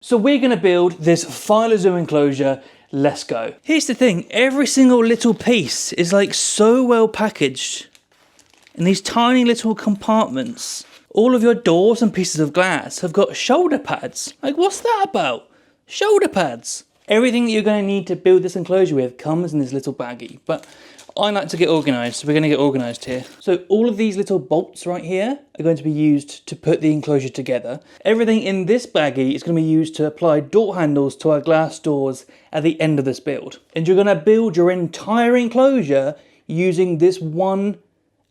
So we're going to build this Phailozoo enclosure. Let's go. Here's the thing, every single little piece is like so well packaged in these tiny little compartments. All of your doors and pieces of glass have got shoulder pads. Like, what's that about? Shoulder pads. Everything that you're going to need to build this enclosure with comes in this little baggie, but I like to get organised, so we're going to get organised here. So all of these little bolts right here are going to be used to put the enclosure together. Everything in this baggie is going to be used to apply door handles to our glass doors at the end of this build. And you're going to build your entire enclosure using this one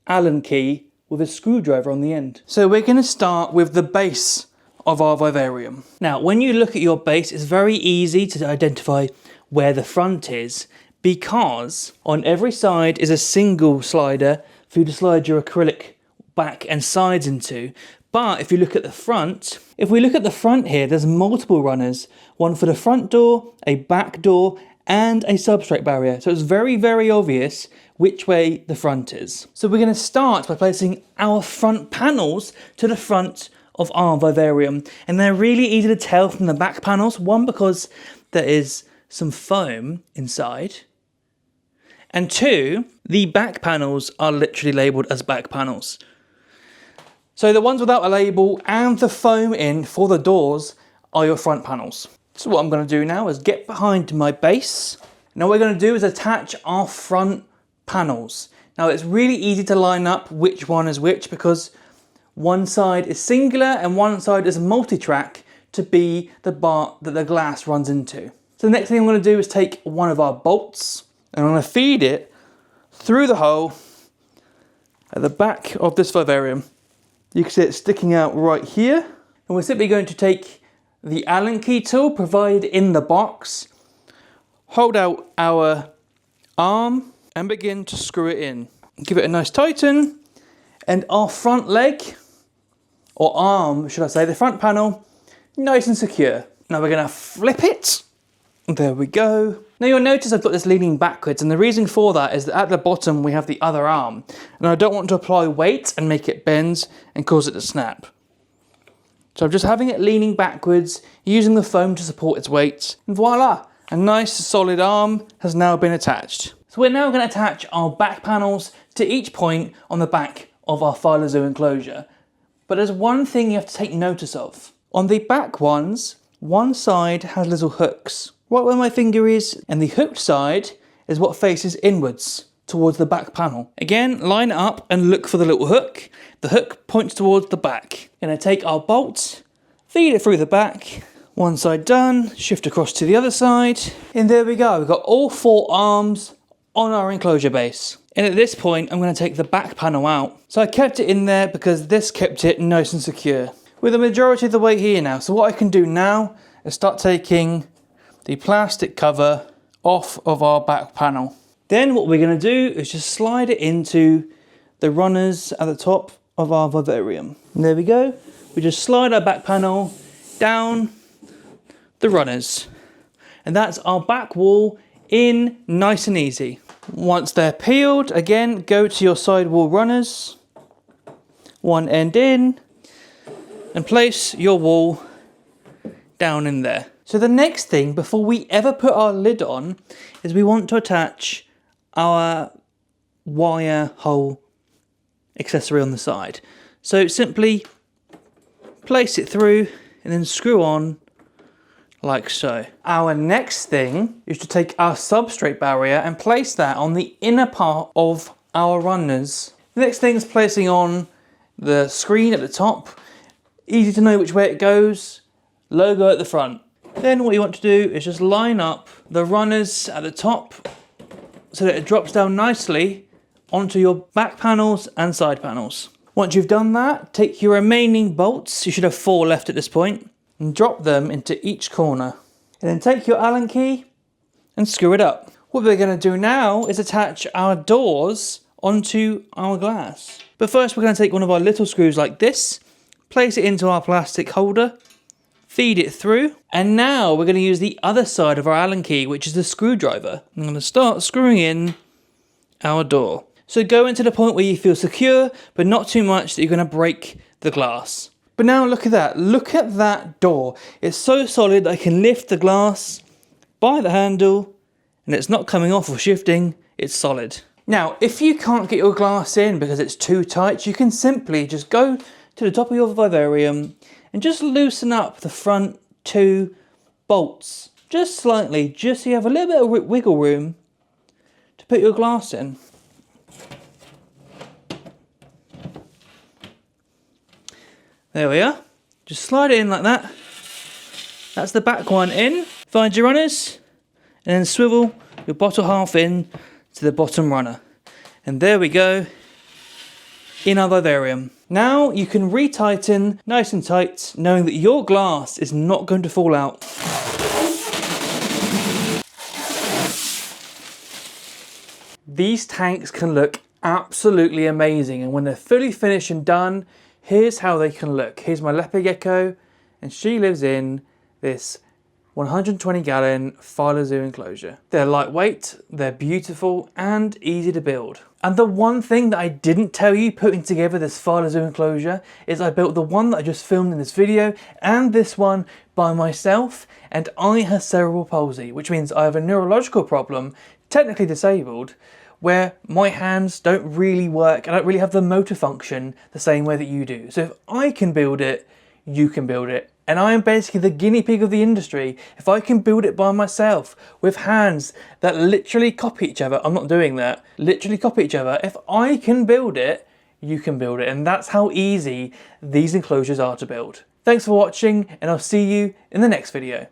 Allen key with a screwdriver on the end. So we're going to start with the base of our vivarium. Now, when you look at your base, it's very easy to identify where the front is, because on every side is a single slider for you to slide your acrylic back and sides into. But if you look at the front, if we look at the front here, there's multiple runners, one for the front door, a back door, and a substrate barrier. So it's very, very obvious which way the front is. So we're going to start by placing our front panels to the front of our vivarium. And they're really easy to tell from the back panels. One, because there is some foam inside. And two, the back panels are literally labelled as back panels. So the ones without a label and the foam in for the doors are your front panels. So what I'm going to do now is get behind my base. Now what we're going to do is attach our front panels. Now it's really easy to line up which one is which, because one side is singular and one side is multi-track to be the bar that the glass runs into. So the next thing I'm going to do is take one of our bolts and I'm going to feed it through the hole at the back of this vivarium. You can see it sticking out right here. And we're simply going to take the Allen key tool provided in the box, hold out our arm and begin to screw it in. Give it a nice tighten, and our front leg, or arm should I say, the front panel, nice and secure. Now we're going to flip it. There we go. Now you'll notice I've got this leaning backwards, and the reason for that is that at the bottom we have the other arm, and I don't want to apply weight and make it bend and cause it to snap. So I'm just having it leaning backwards, using the foam to support its weight, and voila, a nice solid arm has now been attached. So we're now going to attach our back panels to each point on the back of our Phailozoo enclosure. But there's one thing you have to take notice of. On the back ones, one side has little hooks, right where my finger is, and the hooked side is what faces inwards towards the back panel. Again, line it up and look for the little hook. The hook points towards the back. Gonna take our bolt, feed it through the back. One side done, shift across to the other side, and there we go. We've got all four arms on our enclosure base. And at this point, I'm going to take the back panel out. So I kept it in there because this kept it nice and secure. With the majority of the weight here now. So what I can do now is start taking the plastic cover off of our back panel. Then what we're going to do is just slide it into the runners at the top of our vivarium. And there we go. We just slide our back panel down the runners. And that's our back wall in nice and easy. Once they're peeled, again, go to your sidewall runners, one end in, and place your wall down in there. So the next thing, before we ever put our lid on, is we want to attach our wire hole accessory on the side. So simply place it through and then screw on like so. Our next thing is to take our substrate barrier and place that on the inner part of our runners. The next thing is placing on the screen at the top. Easy to know which way it goes. Logo at the front. Then what you want to do is just line up the runners at the top so that it drops down nicely onto your back panels and side panels. Once you've done that, take your remaining bolts, you should have 4 left at this point, and drop them into each corner. And then take your Allen key and screw it up. What we're going to do now is attach our doors onto our glass. But first we're going to take one of our little screws like this, place it into our plastic holder, feed it through, and now we're going to use the other side of our Allen key, which is the screwdriver. I'm going to start screwing in our door. So go into the point where you feel secure, but not too much that you're going to break the glass. But now look at that. Look at that door. It's so solid I can lift the glass by the handle and it's not coming off or shifting. It's solid. Now, if you can't get your glass in because it's too tight, you can simply just go to the top of your vivarium and just loosen up the front 2 bolts. Just slightly, just so you have a little bit of wiggle room to put your glass in. There we are. Just slide it in like that. That's the back one in. Find your runners and then swivel your bottom half in to the bottom runner. And there we go, in our vivarium. Now you can retighten nice and tight, knowing that your glass is not going to fall out. These tanks can look absolutely amazing, and when they're fully finished and done, here's how they can look. Here's my leopard gecko, and she lives in this 120 gallon Phailozoo enclosure. They're lightweight, they're beautiful and easy to build. And the one thing that I didn't tell you putting together this Phailozoo enclosure is I built the one that I just filmed in this video and this one by myself, and I have cerebral palsy, which means I have a neurological problem, technically disabled, where my hands don't really work. I don't really have the motor function the same way that you do. So if I can build it, you can build it. And I am basically the guinea pig of the industry. If I can build it by myself with hands that literally copy each other, I'm not doing that, literally copy each other. If I can build it, you can build it. And that's how easy these enclosures are to build. Thanks for watching, and I'll see you in the next video.